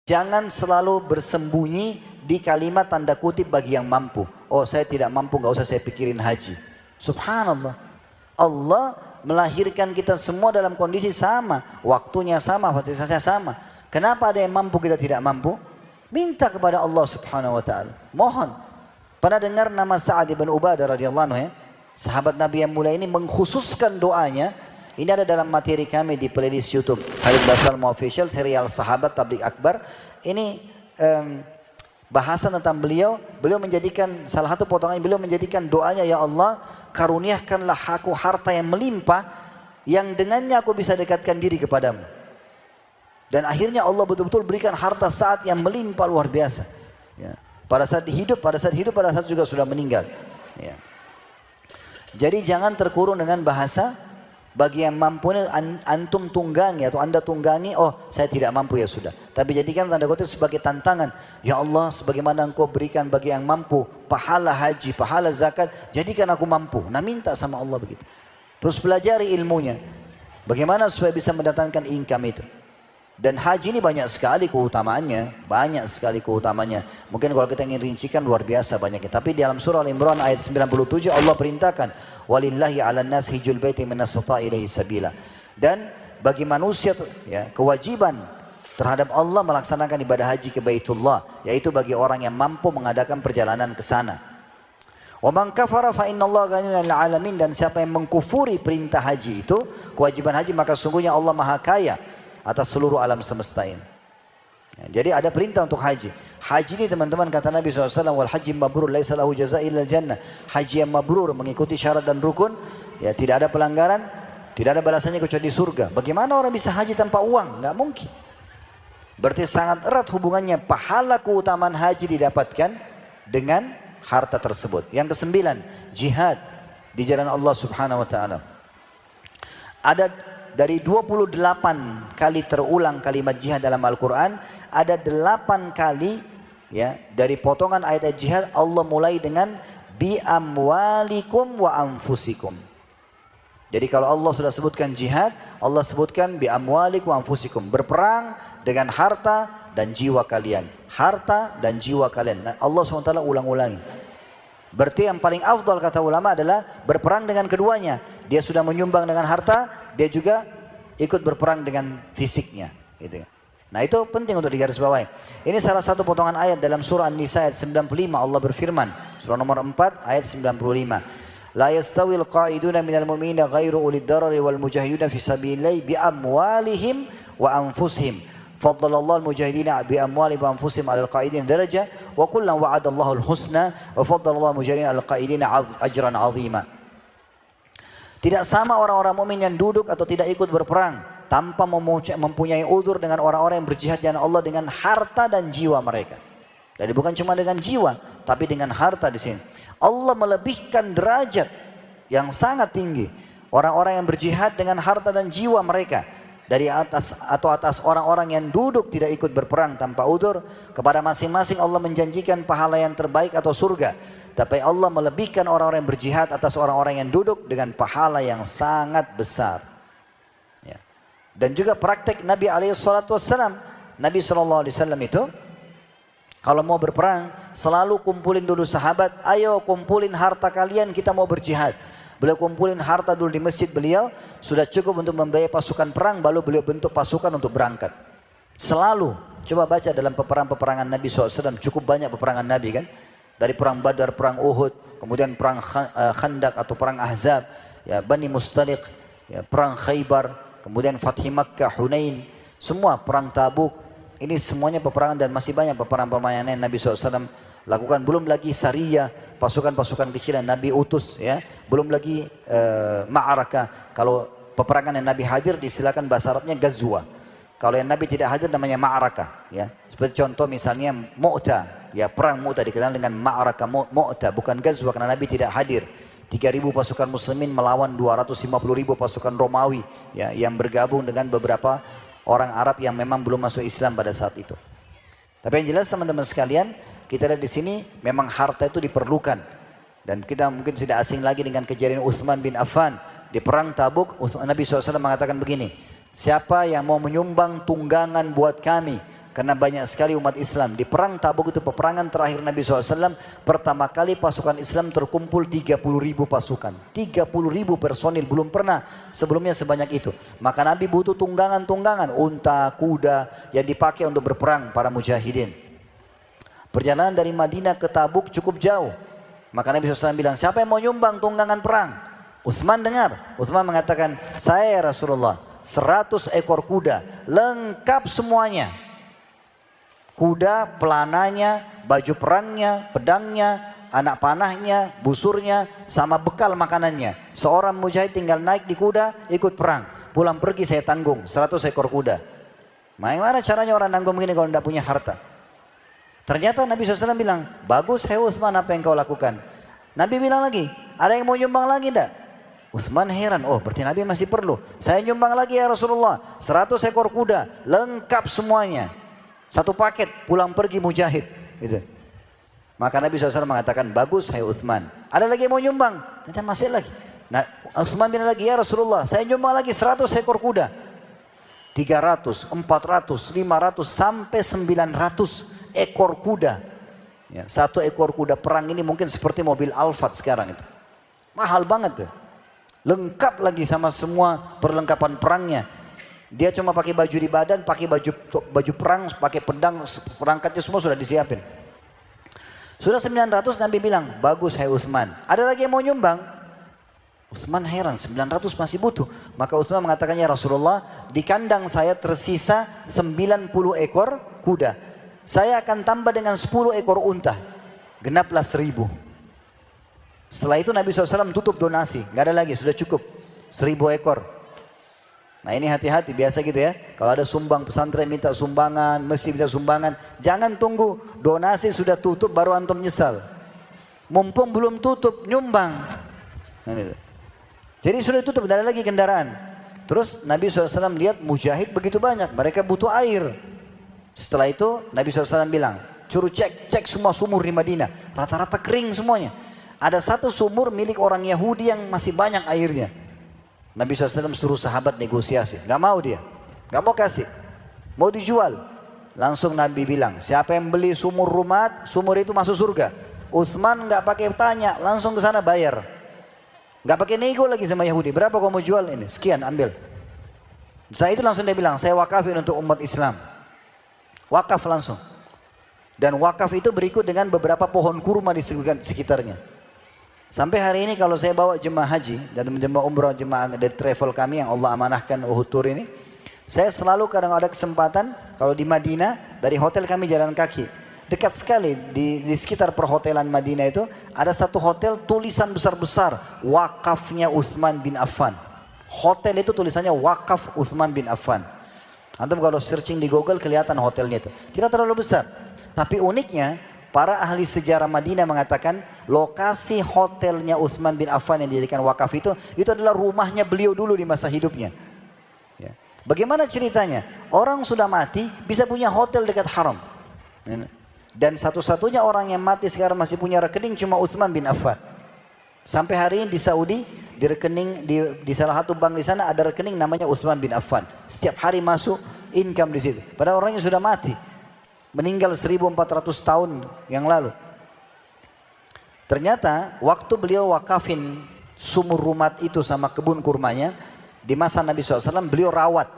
Jangan selalu bersembunyi di kalimat tanda kutip bagi yang mampu. Oh saya tidak mampu, gak usah saya pikirin haji. Subhanallah. Allah melahirkan kita semua dalam kondisi sama. Waktunya sama, fasilitasnya sama. Kenapa ada yang mampu kita tidak mampu? Minta kepada Allah subhanahu wa ta'ala. Mohon. Pernah dengar nama Sa'ad ibn Ubadah radhiyallahu anhu ya? Sahabat Nabi yang mulia ini mengkhususkan doanya. Ini ada dalam materi kami di playlist YouTube Khalid Basalamah Official, serial Sahabat Tabligh Akbar. Ini bahasan tentang beliau. Beliau menjadikan, salah satu potongan beliau menjadikan doanya, ya Allah, karuniakanlah aku harta yang melimpah, yang dengannya aku bisa dekatkan diri kepadamu. Dan akhirnya Allah betul-betul berikan harta saat yang melimpah luar biasa. Ya. Pada saat hidup, pada saat juga sudah meninggal. Ya. Jadi jangan terkurung dengan bahasa. Bagi yang mampu antum tunggangi atau anda tunggangi, oh saya tidak mampu ya sudah. Tapi jadikan tanda kutip sebagai tantangan. Ya Allah, sebagaimana engkau berikan bagi yang mampu pahala haji, pahala zakat, jadikan aku mampu. Nah minta sama Allah begitu. Terus pelajari ilmunya. Bagaimana supaya bisa mendatangkan income itu. Dan haji ini banyak sekali keutamaannya. Banyak sekali keutamaannya. Mungkin kalau kita ingin rincikan luar biasa banyaknya. Tapi di dalam surah Al-Imran ayat 97 Allah perintahkan. Walillahi ala nas hijul baiti man istata'a ilaihi sabila. Dan bagi manusia ya, kewajiban terhadap Allah melaksanakan ibadah haji ke Baitullah. Yaitu bagi orang yang mampu mengadakan perjalanan ke sana. Wa man kafara fa innallaha ghaniyun 'anil 'alamin. Dan siapa yang mengkufuri perintah haji itu, kewajiban haji, maka sungguhnya Allah Maha Kaya atas seluruh alam semesta ini. Ya, jadi ada perintah untuk haji. Haji ini teman-teman kata Nabi SAW, wal haji mabrur laisa lahu jazaa illa jannah. Haji yang mabrur mengikuti syarat dan rukun, ya tidak ada pelanggaran, tidak ada balasannya kecuali surga. Bagaimana orang bisa haji tanpa uang? Nggak mungkin. Berarti sangat erat hubungannya pahala keutamaan haji didapatkan dengan harta tersebut. Yang kesembilan, jihad di jalan Allah Subhanahu wa taala. Ada dari 28 kali terulang kalimat jihad dalam Al-Quran, ada 8 kali ya dari potongan ayat jihad Allah mulai dengan bi amwalikum wa anfusikum. Jadi kalau Allah sudah sebutkan jihad, Allah sebutkan bi amwalikum wa anfusikum, berperang dengan harta dan jiwa kalian. Harta dan jiwa kalian. Nah, Allah SWT ulang-ulangi. Berarti yang paling afdal kata ulama adalah berperang dengan keduanya. Dia sudah menyumbang dengan harta, dia juga ikut berperang dengan fisiknya. Gitu. Nah itu penting untuk digarisbawahi. Ini salah satu potongan ayat dalam surah An-Nisa ayat 95 Allah berfirman. Surah nomor 4 ayat 95. La yastawil qa'iduna minal mu'minina ghairu ulid darari wal mujahiduna fi sabilillahi bi amwalihim wa anfusihim. Faddalallahu al-mujahidina bi amwalihim wa anfusihim 'alal qa'idin darajah wa kullan wa'adallahu al-husna wa faddalallahu al-mujahidina 'alal qa'idina ajran 'azima. Tidak sama orang-orang mukmin yang duduk atau tidak ikut berperang tanpa mempunyai udzur dengan orang-orang yang berjihad dengan Allah dengan harta dan jiwa mereka. Jadi bukan cuma dengan jiwa, tapi dengan harta di sini. Allah melebihkan derajat yang sangat tinggi orang-orang yang berjihad dengan harta dan jiwa mereka dari atas orang-orang yang duduk tidak ikut berperang tanpa udzur. Kepada masing-masing Allah menjanjikan pahala yang terbaik atau surga. Tapi Allah melebihkan orang-orang yang berjihad atas orang-orang yang duduk dengan pahala yang sangat besar. Ya. Dan juga praktek Nabi SAW. Nabi SAW itu kalau mau berperang selalu kumpulin dulu sahabat. Ayo kumpulin harta kalian, kita mau berjihad. Beliau kumpulin harta dulu di masjid beliau. Sudah cukup untuk membiayai pasukan perang. Baru beliau bentuk pasukan untuk berangkat. Selalu. Coba baca dalam peperangan Nabi SAW. Cukup banyak peperangan Nabi kan. Dari perang Badar, perang Uhud, kemudian perang Khandaq atau perang Ahzab, ya, Bani Mustaliq, ya, perang Khaybar, kemudian Fathi Makkah, Hunain, semua perang Tabuk. Ini semuanya peperangan dan masih banyak peperangan yang Nabi SAW lakukan. Belum lagi Sariyah, pasukan-pasukan kecil yang Nabi utus, ya. Belum lagi Ma'arakah. Kalau peperangan yang Nabi hadir disilakan bahasa Arabnya Ghazwa. Kalau yang Nabi tidak hadir namanya Ma'arakah, ya. Seperti contoh misalnya Mu'tah, ya, perang Mu'tah dikenal dengan Ma'arakah Mu'tah, bukan Ghazwa karena Nabi tidak hadir. 3.000 pasukan muslimin melawan 250.000 pasukan Romawi, ya, yang bergabung dengan beberapa orang Arab yang memang belum masuk Islam pada saat itu. Tapi yang jelas teman-teman sekalian, kita lihat di sini memang harta itu diperlukan. Dan kita mungkin tidak asing lagi dengan kejadian Utsman bin Affan di perang Tabuk. Nabi SAW mengatakan begini, siapa yang mau menyumbang tunggangan buat kami Karena banyak sekali umat Islam. Di perang Tabuk itu peperangan terakhir Nabi SAW. Pertama kali pasukan Islam terkumpul 30.000 pasukan. 30.000 personil. Belum pernah sebelumnya sebanyak itu. Maka Nabi butuh tunggangan-tunggangan. Unta, kuda yang dipakai untuk berperang para mujahidin. Perjalanan dari Madinah ke Tabuk cukup jauh. Maka Nabi SAW bilang, siapa yang mau nyumbang tunggangan perang? Utsman dengar. Utsman mengatakan, saya ya Rasulullah, 100 ekor kuda. Lengkap semuanya. Kuda, pelananya, baju perangnya, pedangnya, anak panahnya, busurnya, sama bekal makanannya. Seorang mujahid tinggal naik di kuda, ikut perang. Pulang pergi saya tanggung, 100 ekor kuda. Bagaimana caranya orang nanggung begini kalau tidak punya harta? Ternyata Nabi SAW bilang, bagus hai Utsman apa yang kau lakukan. Nabi bilang lagi, ada yang mau nyumbang lagi tidak? Utsman heran, oh berarti Nabi masih perlu. Saya nyumbang lagi ya Rasulullah, 100 ekor kuda, lengkap semuanya. Satu paket pulang pergi mujahid gitu. Maka Nabi SAW mengatakan, bagus hai Utsman. Ada lagi yang mau nyumbang? Ternyata masih lagi. Nah, Utsman bilang lagi, ya Rasulullah, saya nyumbang lagi 100 ekor kuda. 300, 400, 500 sampai 900 ekor kuda. Ya, satu ekor kuda perang ini mungkin seperti mobil Alphard sekarang itu. Mahal banget tuh. Lengkap lagi sama semua perlengkapan perangnya. Dia cuma pakai baju di badan, pakai baju perang, pakai pedang, perangkatnya semua sudah disiapin. Sudah 900, Nabi bilang, bagus hai Utsman. Ada lagi yang mau nyumbang? Utsman heran, 900 masih butuh. Maka Utsman mengatakan, ya Rasulullah, di kandang saya tersisa 90 ekor kuda. Saya akan tambah dengan 10 ekor unta. Genaplah 1000. Setelah itu Nabi SAW tutup donasi. Gak ada lagi, sudah cukup. 1000 ekor. Nah ini hati-hati, biasa gitu ya. Kalau ada sumbang pesantren minta sumbangan, mesti minta sumbangan. Jangan tunggu donasi sudah tutup baru antum nyesal. Mumpung belum tutup, nyumbang. Nah, gitu. Jadi sudah tutup, tidak ada lagi kendaraan. Terus Nabi SAW lihat mujahid begitu banyak, mereka butuh air. Setelah itu Nabi SAW bilang, suruh cek semua sumur di Madinah. Rata-rata kering semuanya. Ada satu sumur milik orang Yahudi yang masih banyak airnya. Nabi SAW suruh sahabat negosiasi. Gak mau dia. Gak mau kasih. Mau dijual. Langsung Nabi bilang, siapa yang beli sumur Rumat, sumur itu masuk surga. Utsman gak pakai tanya, langsung ke sana bayar. Gak pakai nego lagi sama Yahudi. Berapa kau mau jual ini? Sekian, ambil. Setelah itu langsung dia bilang, saya wakafin untuk umat Islam. Wakaf langsung. Dan wakaf itu berikut dengan beberapa pohon kurma di sekitarnya. Sampai hari ini kalau saya bawa jemaah haji dan jemaah umrah, jemaah dari travel kami yang Allah amanahkan Uhud Tour ini, saya selalu kadang ada kesempatan kalau di Madinah, dari hotel kami jalan kaki. Dekat sekali di sekitar perhotelan Madinah itu ada satu hotel tulisan besar-besar wakafnya Utsman bin Affan. Hotel itu tulisannya wakaf Utsman bin Affan. Antum kalau searching di Google kelihatan hotelnya itu. Tidak terlalu besar. Tapi uniknya, para ahli sejarah Madinah mengatakan lokasi hotelnya Utsman bin Affan yang dijadikan wakaf itu adalah rumahnya beliau dulu di masa hidupnya. Ya. Bagaimana ceritanya? Orang sudah mati bisa punya hotel dekat haram. Dan satu-satunya orang yang mati sekarang masih punya rekening cuma Utsman bin Affan. Sampai hari ini di Saudi, di rekening di salah satu bank di sana ada rekening namanya Utsman bin Affan. Setiap hari masuk income di situ. Padahal orangnya sudah mati. Meninggal 1400 tahun yang lalu. Ternyata waktu beliau wakafin sumur Rumat itu sama kebun kurmanya, di masa Nabi SAW beliau rawat.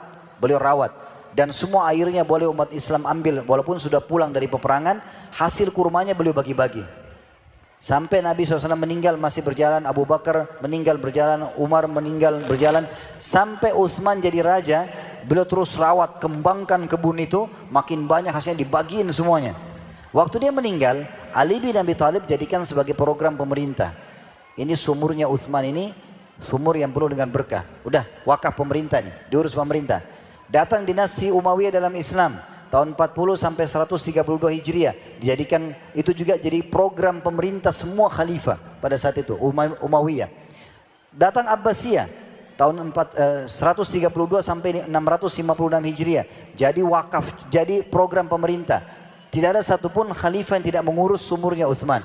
Dan semua airnya boleh umat Islam ambil, walaupun sudah pulang dari peperangan, hasil kurmanya beliau bagi-bagi. Sampai Nabi SAW meninggal masih berjalan, Abu Bakar meninggal berjalan, Umar meninggal berjalan, sampai Utsman jadi raja. Beliau terus rawat, kembangkan kebun itu, makin banyak hasilnya dibagiin semuanya. Waktu dia meninggal, Ali bin Abi Thalib jadikan sebagai program pemerintah. Ini sumurnya Utsman ini, sumur yang penuh dengan berkah. Udah, wakaf pemerintah nih, diurus pemerintah. Datang dinasti Umayyah dalam Islam, tahun 40 sampai 132 Hijriah. Dijadikan itu juga jadi program pemerintah semua khalifah pada saat itu, Umayyah. Datang Abbasiyah, tahun 132 sampai 656 Hijriah. Jadi wakaf, jadi program pemerintah. Tidak ada satupun khalifah yang tidak mengurus sumurnya Utsman.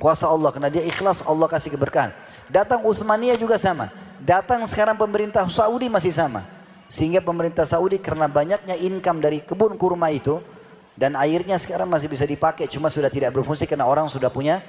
Kuasa Allah, karena dia ikhlas, Allah kasih keberkahan. Datang Utsmaniyah juga sama. Datang sekarang pemerintah Saudi masih sama. Sehingga pemerintah Saudi karena banyaknya income dari kebun kurma itu, dan airnya sekarang masih bisa dipakai, cuma sudah tidak berfungsi karena orang sudah punya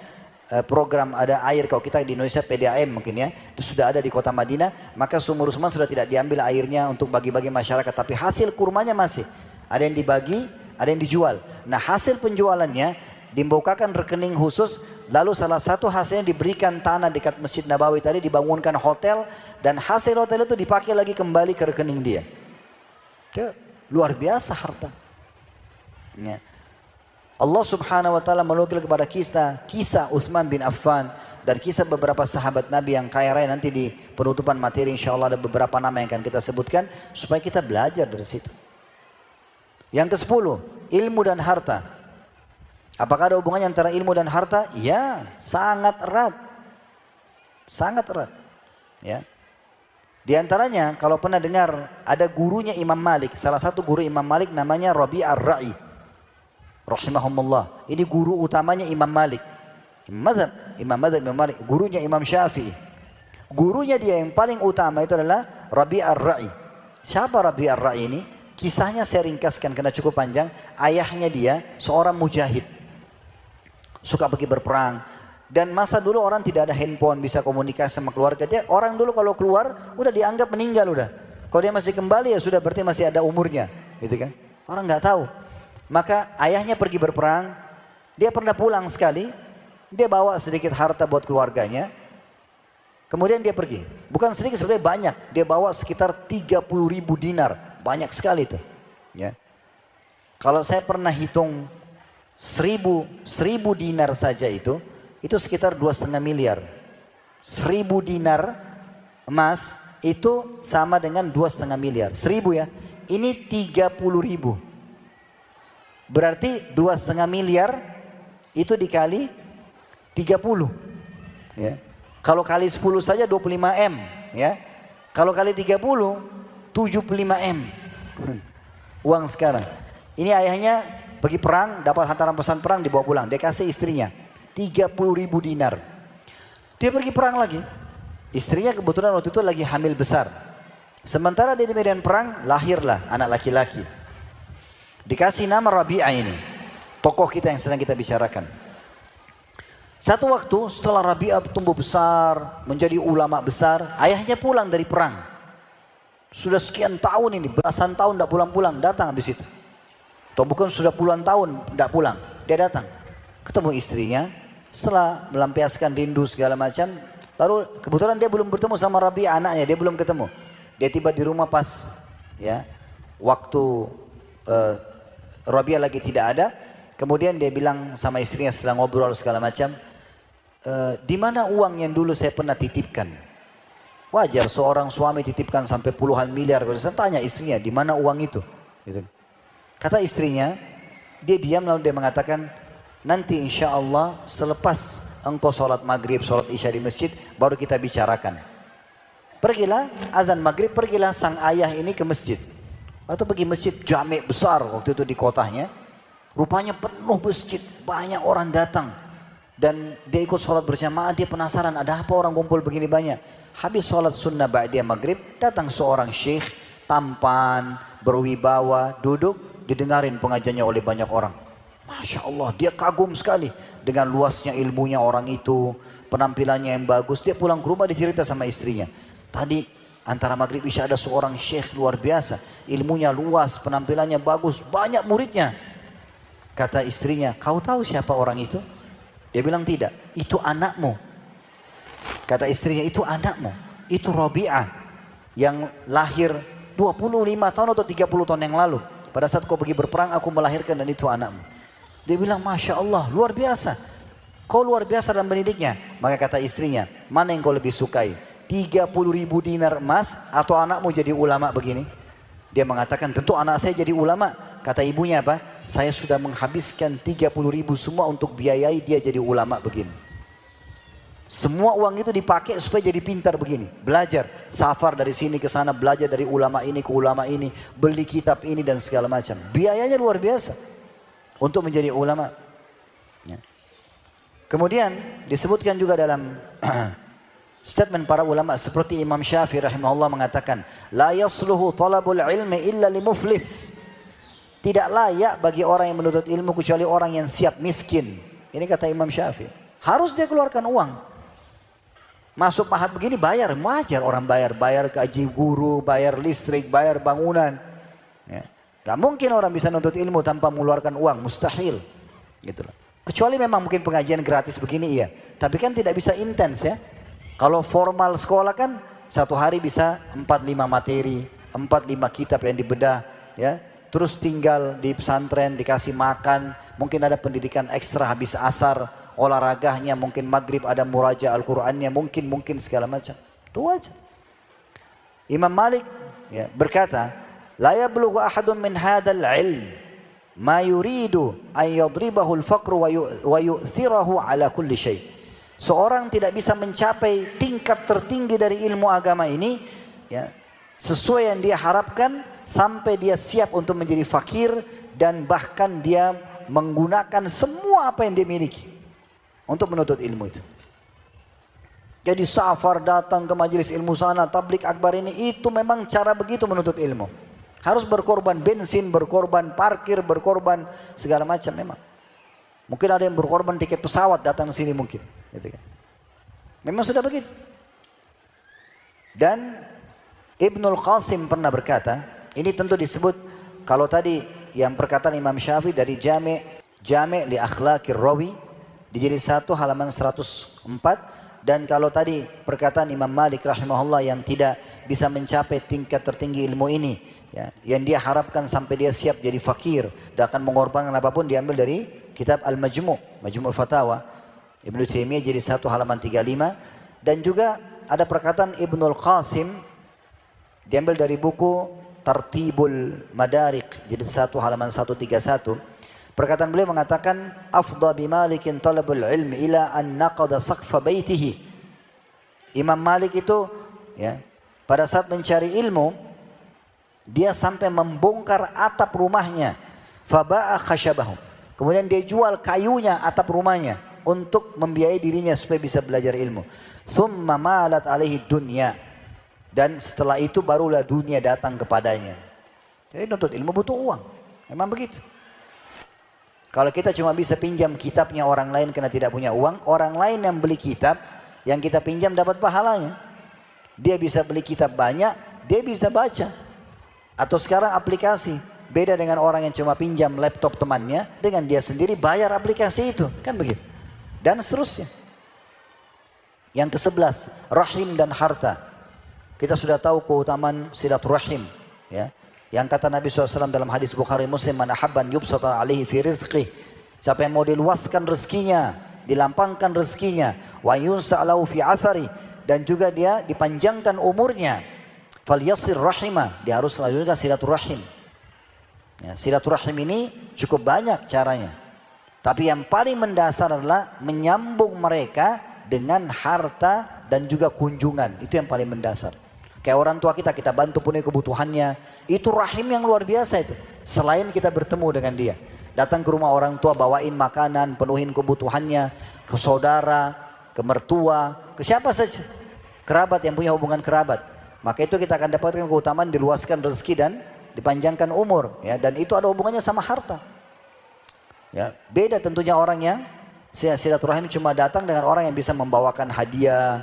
program ada air. Kalau kita di Indonesia PDAM mungkin ya, itu sudah ada di kota Madinah, maka sumur Usman sudah tidak diambil airnya untuk bagi-bagi masyarakat, tapi hasil kurmanya masih ada yang dibagi, ada yang dijual. Nah hasil penjualannya dibukakan rekening khusus, lalu salah satu hasilnya diberikan tanah dekat Masjid Nabawi tadi, dibangunkan hotel, dan hasil hotel itu dipakai lagi kembali ke rekening dia. Luar biasa harta. Ya. Allah subhanahu wa ta'ala menukil kepada kisah Uthman bin Affan dan kisah beberapa sahabat Nabi yang kaya raya. Nanti di penutupan materi insya Allah ada beberapa nama yang akan kita sebutkan supaya kita belajar dari situ. Yang ke-10, ilmu dan harta. Apakah ada hubungannya antara ilmu dan harta? Ya, sangat erat. Sangat erat. Ya. Di antaranya kalau pernah dengar ada gurunya Imam Malik, salah satu guru Imam Malik namanya Rabi' ar-Ra'i rahimahumullah. Ini guru utamanya Imam Malik. Imam Malik, gurunya Imam Syafi'i. Gurunya dia yang paling utama itu adalah Rabi' ar-Ra'i. Siapa Rabi' ar-Ra'i ini? Kisahnya saya ringkaskan karena cukup panjang. Ayahnya dia seorang mujahid, suka pergi berperang. Dan masa dulu orang tidak ada handphone, bisa komunikasi sama keluarga. Dia orang dulu kalau keluar udah dianggap meninggal udah. Kalau dia masih kembali ya sudah berarti masih ada umurnya, gitu kan? Orang nggak tahu. Maka ayahnya pergi berperang, dia pernah pulang sekali, dia bawa sedikit harta buat keluarganya. Kemudian dia pergi, bukan sedikit sebenarnya banyak. Dia bawa sekitar 30.000 dinar, banyak sekali itu. Ya. Kalau saya pernah hitung 1000 dinar saja itu sekitar 2,5 miliar. 1000 dinar emas itu sama dengan 2,5 miliar. 1000 ya, ini 30.000. Berarti 2,5 miliar itu dikali 30. Ya. Kalau kali 10 saja 25 M. Ya. Kalau kali 30, 75 M. Uang sekarang. Ini ayahnya pergi perang, dapat hantaran pesan perang, dibawa pulang. Dia kasih istrinya 30.000 dinar. Dia pergi perang lagi. Istrinya kebetulan waktu itu lagi hamil besar. Sementara dia di medan perang, lahirlah anak laki-laki. Dikasih nama Rabi'ah ini, tokoh kita yang sedang kita bicarakan. Satu waktu setelah Rabi'ah tumbuh besar, menjadi ulama besar, ayahnya pulang dari perang. Sudah sekian tahun ini, belasan tahun tidak pulang-pulang, datang habis itu. Atau bukan sudah puluhan tahun tidak pulang, dia datang. Ketemu istrinya, setelah melampiaskan rindu segala macam, lalu kebetulan dia belum bertemu sama Rabi'ah anaknya, dia belum ketemu. Dia tiba di rumah pas ya waktu Rabi'ah lagi tidak ada. Kemudian dia bilang sama istrinya setelah ngobrol segala macam, di mana uang yang dulu saya pernah titipkan? Wajar seorang suami titipkan sampai puluhan miliar. Saya tanya istrinya, di mana uang itu? Gitu. Kata istrinya, dia diam lalu dia mengatakan, nanti insya Allah selepas engkau sholat maghrib, sholat isya di masjid, baru kita bicarakan. Pergilah azan maghrib, pergilah sang ayah ini ke masjid. Atau pergi masjid jami' besar waktu itu di kotanya. Rupanya penuh masjid, banyak orang datang. Dan dia ikut sholat berjamaah, dia penasaran ada apa orang kumpul begini banyak. Habis sholat sunnah ba'diyah maghrib, datang seorang syekh, tampan, berwibawa, duduk, didengarin pengajiannya oleh banyak orang. Masya Allah, dia kagum sekali dengan luasnya ilmunya orang itu, penampilannya yang bagus. Dia pulang ke rumah, dicerita sama istrinya. Tadi antara maghrib isya ada seorang syekh luar biasa, ilmunya luas, penampilannya bagus, banyak muridnya. Kata istrinya, kau tahu siapa orang itu? Dia bilang tidak, itu anakmu. Kata istrinya, itu anakmu, itu Rabi'ah yang lahir 25 tahun atau 30 tahun yang lalu. Pada saat kau pergi berperang, aku melahirkan dan itu anakmu. Dia bilang, Masya Allah, luar biasa. Kau luar biasa dalam mendidiknya. Maka kata istrinya, mana yang kau lebih sukai? 30.000 dinar emas atau anakmu jadi ulama begini? Dia mengatakan, tentu anak saya jadi ulama. Kata ibunya apa? Saya sudah menghabiskan 30.000 semua untuk biayai dia jadi ulama begini. Semua uang itu dipakai supaya jadi pintar begini. Belajar, safar dari sini ke sana, belajar dari ulama ini ke ulama ini, beli kitab ini dan segala macam. Biayanya luar biasa untuk menjadi ulama. Ya. Kemudian disebutkan juga dalam Statement para ulama seperti Imam Syafi'i rahimahullah mengatakan, la yasluhu talabul ilmi illa limuflis. Tidak layak bagi orang yang menuntut ilmu kecuali orang yang siap miskin. Ini kata Imam Syafi'i. Harus dia keluarkan uang. Masuk pahat begini bayar, wajar orang bayar gaji guru, bayar listrik, bayar bangunan. Ya. Gak mungkin orang bisa nuntut ilmu tanpa mengeluarkan uang, mustahil. Gitu loh. Kecuali memang mungkin pengajian gratis begini iya. Tapi kan tidak bisa intens ya. Kalau formal sekolah kan satu hari bisa 4-5 materi, 4-5 kitab yang dibedah. Ya. Terus tinggal di pesantren, dikasih makan, mungkin ada pendidikan ekstra habis asar, olahraganya, mungkin maghrib ada muraja Al-Qur'annya, mungkin segala macam. Itu aja. Imam Malik ya, berkata, la yablughu ahadun min hadzal ilm ma yuridu an yadribahu al-faqr wa yu'thirahu ala kulli syai'. Seorang tidak bisa mencapai tingkat tertinggi dari ilmu agama ini ya, sesuai yang dia harapkan sampai dia siap untuk menjadi fakir dan bahkan dia menggunakan semua apa yang dia miliki untuk menuntut ilmu itu. Jadi safar datang ke majelis ilmu sana, tablik akbar ini, itu memang cara begitu menuntut ilmu. Harus berkorban bensin, berkorban parkir, berkorban segala macam memang. Mungkin ada yang berkorban tiket pesawat datang ke sini mungkin. Gitu kan. Memang sudah begitu. Dan Ibnul Qasim pernah berkata, ini tentu disebut kalau tadi yang perkataan Imam Syafi'i dari Jami' li Akhlaqir Rawi di jilid 1 halaman 104, dan kalau tadi perkataan Imam Malik rahimahullah yang tidak bisa mencapai tingkat tertinggi ilmu ini ya, yang dia harapkan sampai dia siap jadi fakir dan akan mengorbankan apapun, diambil dari kitab Al-Majmu', Majmu'ul Fatawa Ibnu Taimiyah jilid 1 halaman 35. Dan juga ada perkataan Ibnul Qasim diambil dari buku Tartibul Madarik jilid 1 halaman 131. Perkataan beliau mengatakan, afdha bi Malikin talabul ilmi ila an naqada saqfa baitihi. Imam Malik itu ya, pada saat mencari ilmu dia sampai membongkar atap rumahnya, faba'a khashabahu. Kemudian dia jual kayunya atap rumahnya untuk membiayai dirinya supaya bisa belajar ilmu. Thumma malat alaihi dunya. Dan setelah itu barulah dunia datang kepadanya. Jadi nuntut ilmu butuh uang. Memang begitu. Kalau kita cuma bisa pinjam kitabnya orang lain karena tidak punya uang, orang lain yang beli kitab, yang kita pinjam dapat pahalanya. Dia bisa beli kitab banyak, dia bisa baca. Atau sekarang aplikasi, beda dengan orang yang cuma pinjam laptop temannya, dengan dia sendiri bayar aplikasi itu, kan begitu. Dan seterusnya. Yang ke-11, rahim dan harta. Kita sudah tahu keutamaan silaturahim, ya. Yang kata Nabi SAW dalam hadis Bukhari Muslim, man ahabban yubsata alaihi fi rizqih. Siapa yang mau diluaskan rezekinya, dilampangkan rezekinya, wa yunsa'lahu fi athari, dan juga dia dipanjangkan umurnya, falyasir rahimah, dia harus melanjutkan silaturahim. Ya, silaturahim ini cukup banyak caranya. Tapi yang paling mendasar adalah menyambung mereka dengan harta dan juga kunjungan. Itu yang paling mendasar. Kayak orang tua kita, kita bantu penuhi kebutuhannya. Itu rahim yang luar biasa itu. Selain kita bertemu dengan dia. Datang ke rumah orang tua, bawain makanan, penuhin kebutuhannya. Ke saudara, ke mertua, ke siapa saja. Kerabat yang punya hubungan kerabat. Maka itu kita akan dapatkan keutamaan diluaskan rezeki dan dipanjangkan umur. Ya, dan itu ada hubungannya sama harta. Ya, beda tentunya orang yang silaturahim cuma datang dengan orang yang bisa membawakan hadiah,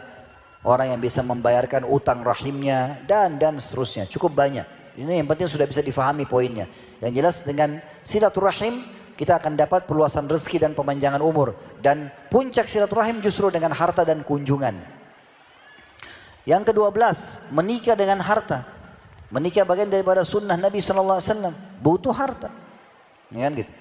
orang yang bisa membayarkan utang rahimnya, dan seterusnya. Cukup banyak. Ini yang penting sudah bisa difahami poinnya. Yang jelas dengan silaturahim kita akan dapat perluasan rezeki dan pemanjangan umur. Dan puncak silaturahim justru dengan harta dan kunjungan. Yang ke-12, menikah dengan harta. Menikah bagian daripada sunnah Nabi SAW. Butuh harta. Ini kan gitu.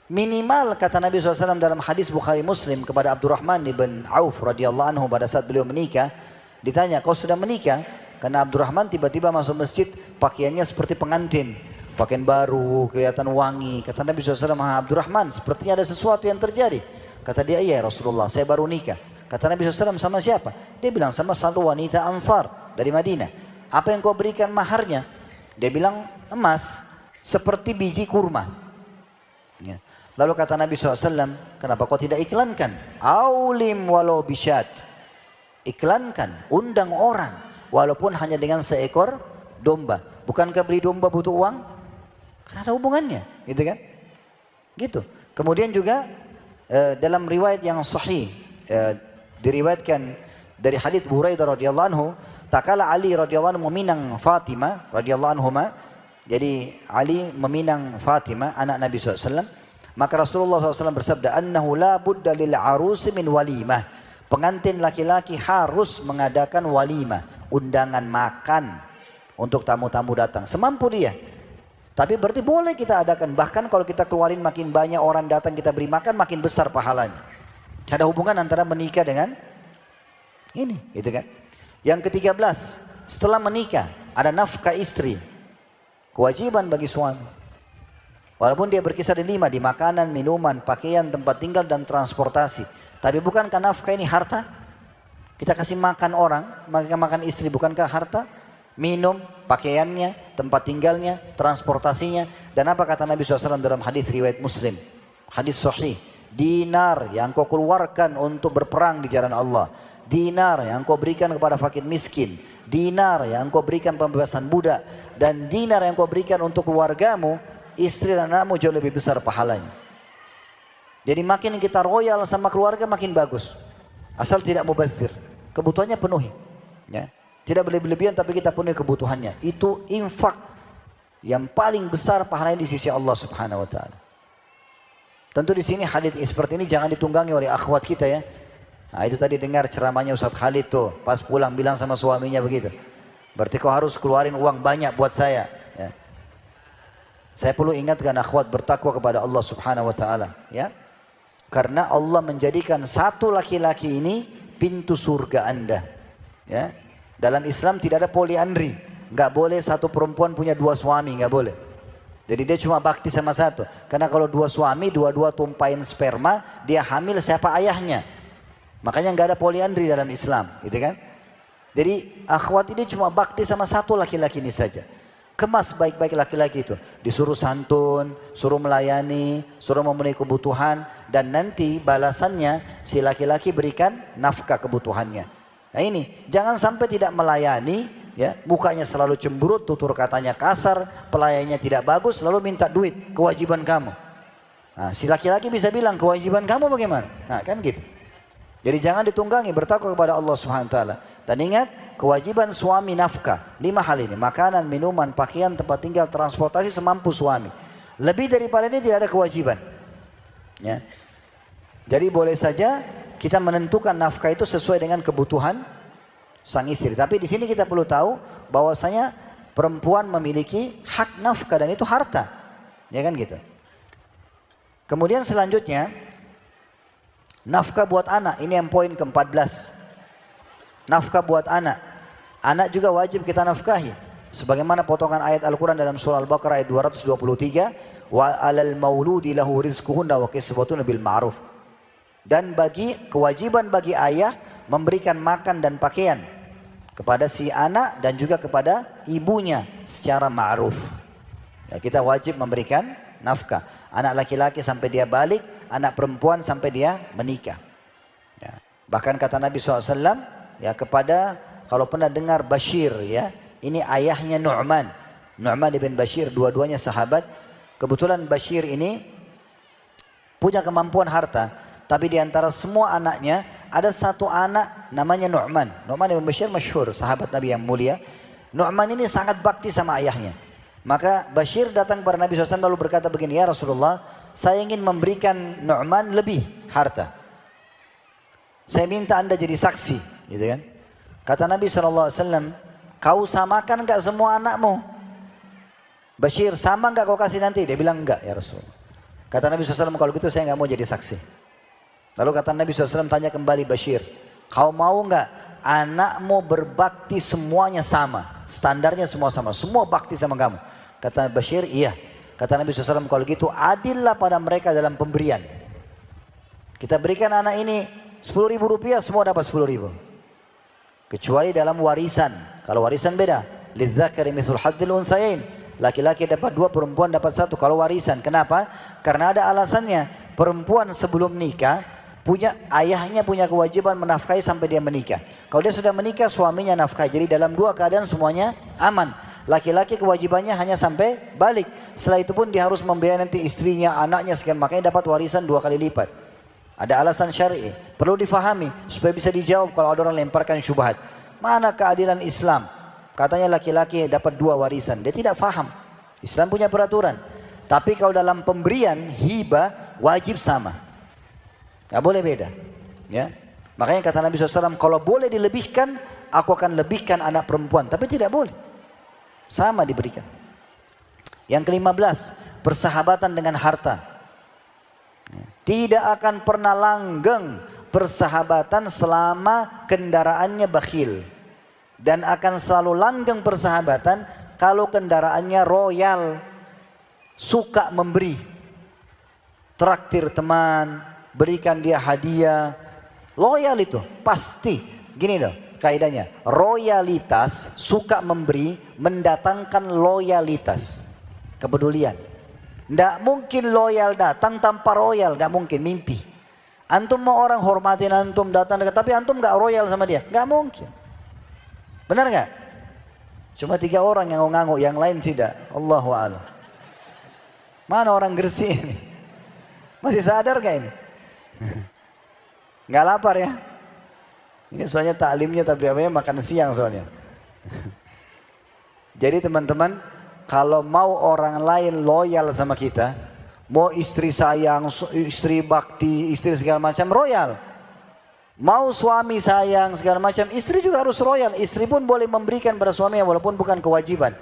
Minimal kata Nabi SAW dalam hadis Bukhari Muslim kepada Abdurrahman bin Auf radhiyallahu anhu pada saat beliau menikah, ditanya, kau sudah menikah? Karena Abdurrahman tiba-tiba masuk masjid pakaiannya seperti pengantin, pakaian baru, kelihatan wangi. Kata Nabi SAW, Abdurrahman, sepertinya ada sesuatu yang terjadi. Kata dia, iya Rasulullah, saya baru nikah. Kata Nabi SAW, sama siapa? Dia bilang, sama satu wanita Ansar dari Madinah. Apa yang kau berikan maharnya? Dia bilang, emas seperti biji kurma. Ya. Lalu kata Nabi SAW, kenapa kau tidak iklankan? Aulim walau bisyat. iklankan, undang orang, walaupun hanya dengan seekor domba. Bukankah beli domba butuh uang? Kan ada hubungannya, gitu kan? Gitu. Kemudian juga dalam riwayat yang sahih diriwayatkan dari hadits Buraidah radhiyallahu anhu, takala Ali radhiyallahu anhu meminang Fatimah radhiyallahu anhuma. Jadi Ali meminang Fatimah anak Nabi SAW. Maka Rasulullah SAW bersabda, annahu la budda lil arusi min walimah. Pengantin laki-laki harus mengadakan walimah, undangan makan untuk tamu-tamu datang semampu dia. Tapi berarti boleh kita adakan, bahkan kalau kita keluarin makin banyak orang datang kita beri makan, makin besar pahalanya. Ada hubungan antara menikah dengan ini, gitu kan? Yang ke-13, setelah menikah ada nafkah istri, kewajiban bagi suami. Walaupun dia berkisar di 5, di makanan, minuman, pakaian, tempat tinggal dan transportasi. Tapi bukankah nafkah ini harta? Kita kasih makan orang, makan istri, bukankah harta? Minum, pakaiannya, tempat tinggalnya, transportasinya. Dan apa kata Nabi SAW dalam hadis riwayat Muslim, hadis sahih, dinar yang kau keluarkan untuk berperang di jalan Allah, dinar yang kau berikan kepada fakir miskin, dinar yang kau berikan pembebasan budak, dan dinar yang kau berikan untuk keluargamu, istri dan anakmu jauh lebih besar pahalanya. Jadi makin kita royal sama keluarga makin bagus. Asal tidak mubazir, kebutuhannya penuhi. Ya. Tidak berlebihan tapi kita penuhi kebutuhannya. Itu infak yang paling besar pahalanya di sisi Allah Subhanahu wa taala. Tentu di sini hadits seperti ini jangan ditunggangi oleh akhwat kita ya. Nah, itu tadi dengar ceramahnya Ustaz Khalid tuh, pas pulang bilang sama suaminya begitu. Berarti kau harus keluarin uang banyak buat saya. Ya. Saya perlu ingatkan akhwat bertakwa kepada Allah Subhanahu wa taala, ya. Karena Allah menjadikan satu laki-laki ini pintu surga Anda. Ya. Dalam Islam tidak ada poliandri. Enggak boleh satu perempuan punya 2 suami, enggak boleh. Jadi dia cuma bakti sama satu. Karena kalau 2 suami, dua-dua tumpahin sperma, dia hamil siapa ayahnya. Makanya enggak ada poliandri dalam Islam, gitu kan? Jadi akhwat ini cuma bakti sama satu laki-laki ini saja. Kemas baik-baik laki-laki itu. Disuruh santun, suruh melayani, suruh memenuhi kebutuhan. Dan nanti balasannya si laki-laki berikan nafkah kebutuhannya. Nah ini, jangan sampai tidak melayani, ya, mukanya selalu cemberut, tutur katanya kasar, pelayannya tidak bagus, lalu minta duit, kewajiban kamu. Nah, si laki-laki bisa bilang, kewajiban kamu bagaimana? Nah kan gitu. Jadi jangan ditunggangi, bertakwa kepada Allah Subhanahu wa taala. Dan ingat, kewajiban suami nafkah, 5 hal ini, makanan, minuman, pakaian, tempat tinggal, transportasi semampu suami. Lebih daripada ini tidak ada kewajiban. Ya. Jadi boleh saja kita menentukan nafkah itu sesuai dengan kebutuhan sang istri. Tapi di sini kita perlu tahu bahwasanya perempuan memiliki hak nafkah dan itu harta. Ya kan gitu. Kemudian selanjutnya nafkah buat anak, ini yang poin ke-14. Nafkah buat anak. Anak juga wajib kita nafkahi. Sebagaimana potongan ayat Al-Quran dalam surah Al-Baqarah ayat 223. Wa alal mauludi lahu rizquhunna wa kiswatun bil ma'ruf. Dan kewajiban bagi ayah memberikan makan dan pakaian kepada si anak dan juga kepada ibunya secara ma'ruf. Ya, kita wajib memberikan nafkah. Anak laki-laki sampai dia balik, anak perempuan sampai dia menikah. Ya. Bahkan kata Nabi SAW, ya kepada, kalau pernah dengar Bashir, ya, ini ayahnya Nu'man ibn Bashir, dua-duanya sahabat. Kebetulan Bashir ini punya kemampuan harta, tapi di antara semua anaknya ada satu anak namanya Nu'man ibn Bashir masyhur, sahabat Nabi yang mulia. Nu'man ini sangat bakti sama ayahnya. Maka Bashir datang kepada Nabi SAW lalu berkata begini, ya Rasulullah, saya ingin memberikan Nu'man lebih harta. Saya minta anda jadi saksi, gitu kan? Kata Nabi SAW, kau samakan enggak semua anakmu? Bashir, sama enggak kau kasih nanti? Dia bilang enggak ya Rasulullah. Kata Nabi SAW, kalau gitu saya enggak mau jadi saksi. Lalu kata Nabi SAW, tanya kembali Bashir, kau mau enggak anakmu berbakti semuanya sama? Standarnya semua sama, semua bakti sama kamu. Kata Bashir, iya. Kata Nabi SAW, kalau gitu adillah pada mereka dalam pemberian. Kita berikan anak ini 10.000 rupiah, semua dapat 10.000. Kecuali dalam warisan. Kalau warisan beda. Lidzakari mithl hadzil unthayain. Laki-laki dapat 2, perempuan dapat 1. Kalau warisan, kenapa? Karena ada alasannya. Perempuan sebelum nikah ayahnya punya kewajiban menafkahi sampai dia menikah. Kalau dia sudah menikah, suaminya nafkah. Jadi dalam dua keadaan semuanya aman. Laki-laki kewajibannya hanya sampai balik. Setelah itu pun dia harus membiayai nanti istrinya, anaknya sekian. Makanya dapat warisan 2 kali lipat. Ada alasan syar'i. Perlu difahami supaya bisa dijawab kalau ada orang lemparkan syubhat. Mana keadilan Islam? Katanya laki-laki dapat 2 warisan. Dia tidak faham. Islam punya peraturan. Tapi kalau dalam pemberian hibah wajib sama. Gak boleh beda. Ya. Makanya kata Nabi SAW, kalau boleh dilebihkan, aku akan lebihkan anak perempuan. Tapi tidak boleh. Sama diberikan. Yang ke-15, persahabatan dengan harta. Tidak akan pernah langgeng persahabatan selama kendaraannya bakhil. Dan akan selalu langgeng persahabatan kalau kendaraannya royal. Suka memberi. Traktir teman, berikan dia hadiah. Loyal itu, pasti. Gini loh kaidahnya, royalitas, suka memberi, mendatangkan loyalitas, kepedulian. Tidak mungkin loyal datang tanpa royal, gak mungkin, mimpi. Antum mau orang hormatin antum, datang dekat, tapi antum gak royal sama dia, gak mungkin. Benar gak? Cuma 3 orang yang ngangguk, yang lain tidak. Allahu a'lam. Mana orang Gresik ini? Masih sadar gak ini? Gak lapar ya? Ini soalnya taklimnya tablighnya makan siang soalnya. Jadi teman-teman, kalau mau orang lain loyal sama kita, mau istri sayang, istri bakti, istri segala macam, royal. Mau suami sayang segala macam, istri juga harus royal. Istri pun boleh memberikan pada suaminya walaupun bukan kewajiban.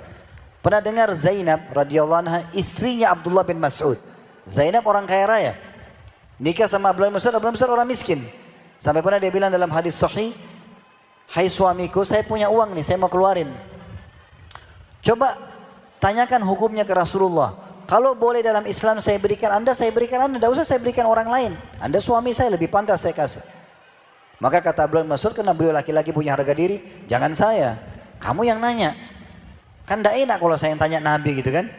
Pernah dengar Zainab radhiyallahu anha, istrinya Abdullah bin Mas'ud. Zainab orang kaya raya. Nikah sama Abdullah bin Mas'ud, Abdullah bin Mas'ud orang miskin. Sampai pernah dia bilang dalam hadis sahih, hai suamiku, saya punya uang nih, saya mau keluarin. Coba tanyakan hukumnya ke Rasulullah. Kalau boleh dalam Islam saya berikan anda, tidak usah saya berikan orang lain. Anda suami saya, lebih pantas saya kasih. Maka kata Abdullah bin Mas'ud, karena beliau laki-laki punya harga diri, jangan saya, kamu yang nanya. Kan tidak enak kalau saya yang tanya Nabi gitu kan.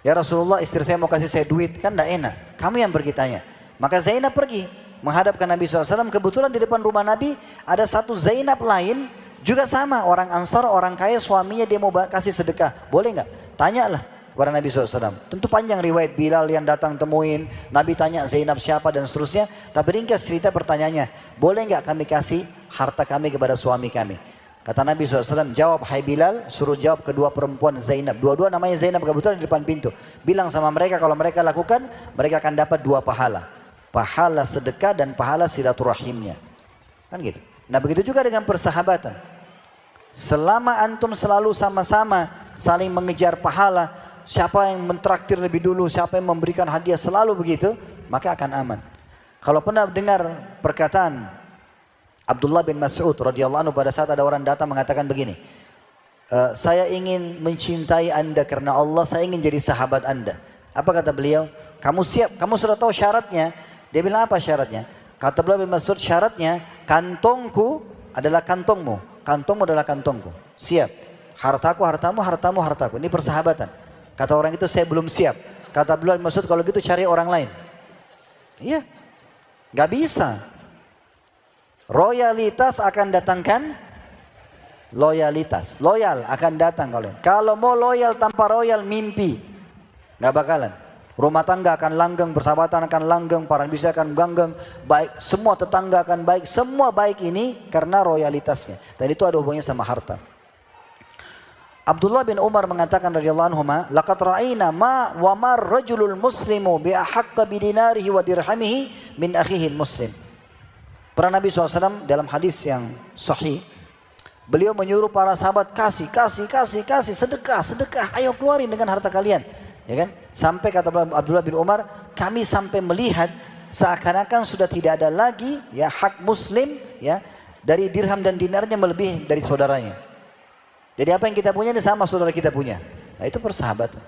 Ya Rasulullah, istri saya mau kasih saya duit, kan tidak enak. Kamu yang pergi tanya. Maka Zainab pergi menghadap ke Nabi SAW. Kebetulan di depan rumah Nabi ada satu Zainab lain, juga sama, orang Ansar, orang kaya, suaminya dia mau kasih sedekah. Boleh nggak? Tanyalah kepada Nabi SAW. Tentu panjang riwayat Bilal yang datang temuin, Nabi tanya Zainab siapa dan seterusnya. Tapi ringkas cerita pertanyaannya, boleh nggak kami kasih harta kami kepada suami kami? Kata Nabi SAW, jawab hai Bilal, suruh jawab kedua perempuan Zainab. Dua-dua namanya Zainab, kebetulan di depan pintu. Bilang sama mereka, kalau mereka lakukan, mereka akan dapat 2 pahala. Pahala sedekah dan pahala silaturahimnya. Kan gitu. Nah begitu juga dengan persahabatan. Selama antum selalu sama-sama saling mengejar pahala, siapa yang mentraktir lebih dulu, siapa yang memberikan hadiah, selalu begitu, maka akan aman. Kalau pernah dengar perkataan Abdullah bin Mas'ud radhiyallahu anhu pada saat ada orang datang mengatakan begini, saya ingin mencintai anda karena Allah, saya ingin jadi sahabat anda. Apa kata beliau? Kamu siap? Kamu sudah tahu syaratnya? Dia bilang apa syaratnya? Kata Abdullah bin Mas'ud, syaratnya kantongku adalah kantongmu, kantongmu adalah kantongku. Siap. Hartaku hartamu, hartamu hartaku. Ini persahabatan. Kata orang itu, saya belum siap. Kata Abdullah bin Mas'ud, kalau gitu cari orang lain. Iya. Gak bisa. Royalitas akan datangkan loyalitas. Loyal akan datang kalian. Kalau mau loyal tanpa royal, mimpi. Gak bakalan. Rumah tangga akan langgeng, persahabatan akan langgeng, para bisnis akan langgeng, baik, semua tetangga akan baik, semua baik ini karena royalitasnya. Dan itu ada hubungannya sama harta. Abdullah bin Umar mengatakan radhiyallahu anhuma, laqad ra'ayna ma rajulul muslimu bi ahaqqa bi dinarihi wa dirhamihi min akhihi muslim. Pernah Nabi SAW dalam hadis yang sahih, beliau menyuruh para sahabat kasih, sedekah, ayo keluarin dengan harta kalian. Ya kan? Sampai kata Abdullah bin Umar, kami sampai melihat seakan-akan sudah tidak ada lagi ya hak muslim ya dari dirham dan dinarnya melebihi dari saudaranya. Jadi apa yang kita punya ini sama saudara kita punya. Nah itu persahabatan.